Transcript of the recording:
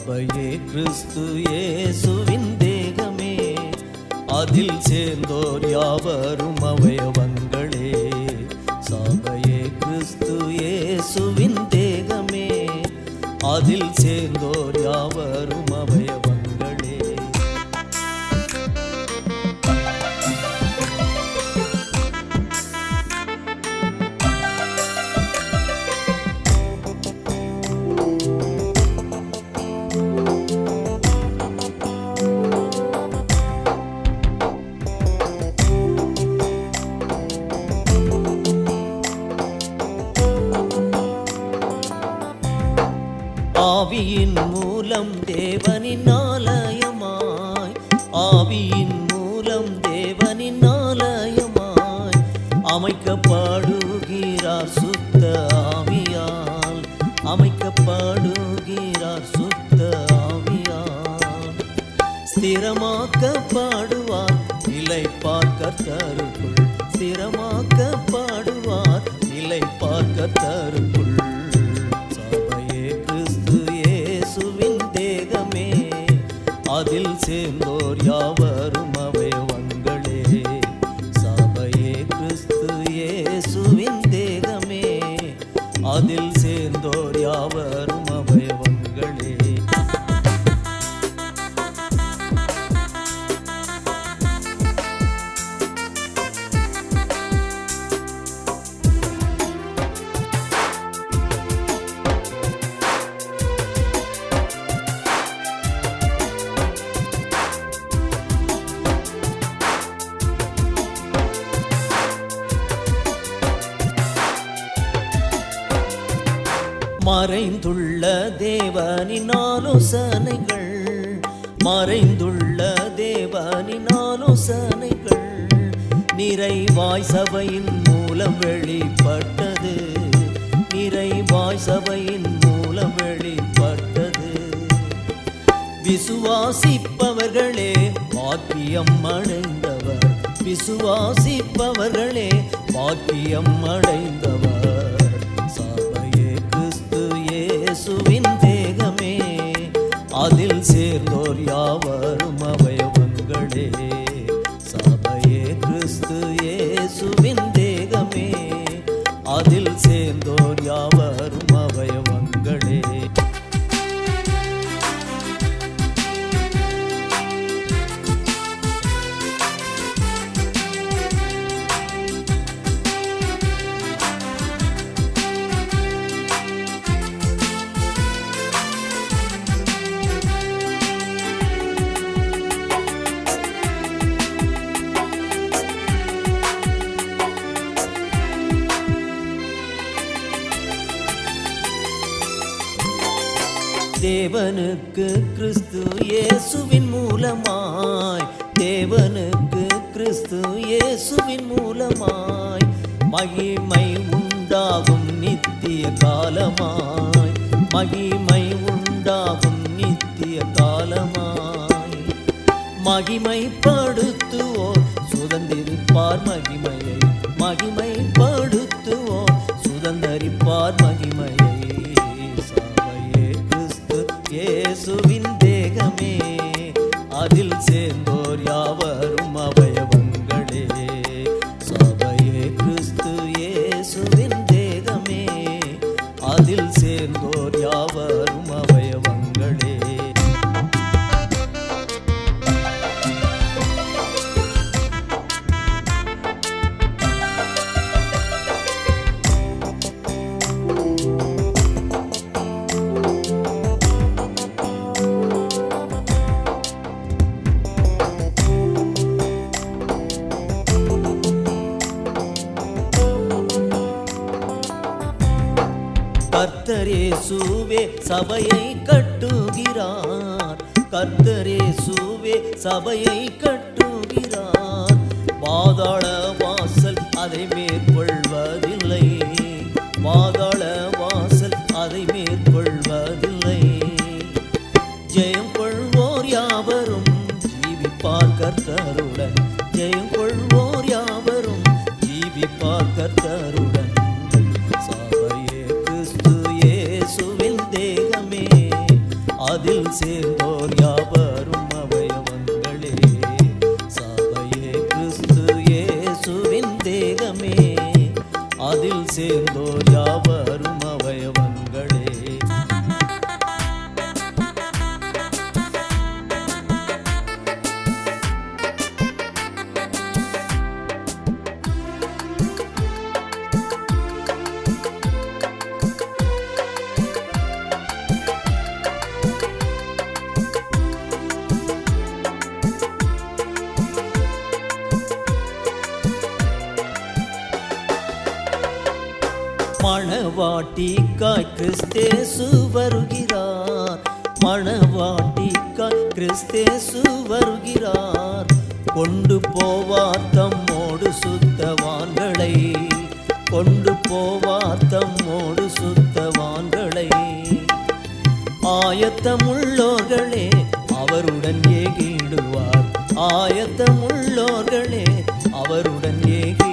சபையே கிறிஸ்து இயேசுவின் தேகமே, அதில் சேர்ந்தோர் யாவரும் அவயவங்களே. சபையே கிறிஸ்து இயேசுவின் தேகமே, அதில் சேர்ந்தோர் யாவரும் அவயவங்களே. ஆவியின் மூலம் தேவனின் ஆலயமாய், ஆவியின் மூலம் தேவனின் ஆலயமாய் அமைக்கப்படுகிறார் சுத்த ஆவியால், அமைக்கப்படுகிறார் சுத்த ஆவியால். ஸ்திரமாக்கப்படுவார் நிலைப்பார் கர்த்தருக்குள், ஸ்திரமாக்கப்படுவார் நிலைப்பார் கர்த்தருக்குள். அதில் சேர்ந்தோர் யாவரும் அவயவங்களே. சபையே கிறிஸ்து இயேசுவின் தேகமே, அதில் சேர்ந்தோர் யாவரும் அவயவங்களே. மறைந்துள்ள தேவனின் ஆலோசனைகள், மறைந்துள்ள தேவனின் ஆலோசனைகள் நிறைவாய் சபையின் மூலம் வெளிப்பட்டது, நிறைவாய் சபையின் மூலம் வெளிப்பட்டது. விசுவாசிப்பவர்களே பாக்கியம் அடைந்தவர், விசுவாசிப்பவர்களே பாக்கியம் அடைந்தவர். இயேசுவின் தேகமே, அதில் சேர்ந்தோர் யாவரும் அவயவங்களே. சபையே கிறிஸ்து இயேசுவின் தேகமே, அதில் சேர்ந்தோர் யாவரும் அவயவங்களே. தேவனுக்கு கிறிஸ்து இயேசுவின் மூலமாய், தேவனுக்கு கிறிஸ்து இயேசுவின் மூலமாய் மகிமை உண்டாகும் நித்திய காலமாய், மகிமை உண்டாகும் நித்திய காலமாய். மகிமைப்படுத்துவோர் சுதந்திரிப்பார் மகிமையை, மகிமைப்படுத்துவோர் சுதந்திரிப்பார் மகிமையை. இயேசுவின் தேகமே, அதில் சேர்ந்தோர் யாவரும் அவயவங்களே. சபையே கிறிஸ்து இயேசுவின் தேகமே, அதில் சேர்ந்தோர் யாவரும் அவயவங்களே. கர்த்தர் இயேசுவே சபையை கட்டுகிறார், கர்த்தர் இயேசுவே சபையை கட்டுகிறார். பாதாள வாசல் அதை மேற்கொள்வதில்லை, பாதாள வாசல் அதை மேற்கொள்வதில்லை. ஜெயம் கொள்வோர் யாவரும் ஜீவிப்பார் கர்த்தருடன், ஜெயம் கொள்வோர் யாவரும் ஜீவிப்பார் கர்த்தருடன். அதில் அதில் சேர்ந்தோர் யாவரும் அவயவங்களே. சபையே கிறிஸ்து இயேசுவின் தேகமே, அதில் சேர்ந்தோர் யாவரும் அவயவங்களே. மணவாட்டிக்காய் கிறிஸ்தேசு வருகிறார், மணவாட்டிக்காய் கிறிஸ்தேசு வருகிறார். கொண்டு போவார் தம்மோடு சுத்தவான்களை, கொண்டு போவார் தம்மோடு சுத்தவான்களை. ஆயத்தமுள்ளோர்களே அவருடன் ஏகிடுவார், ஆயத்தமுள்ளோர்களே அவருடன் ஏகி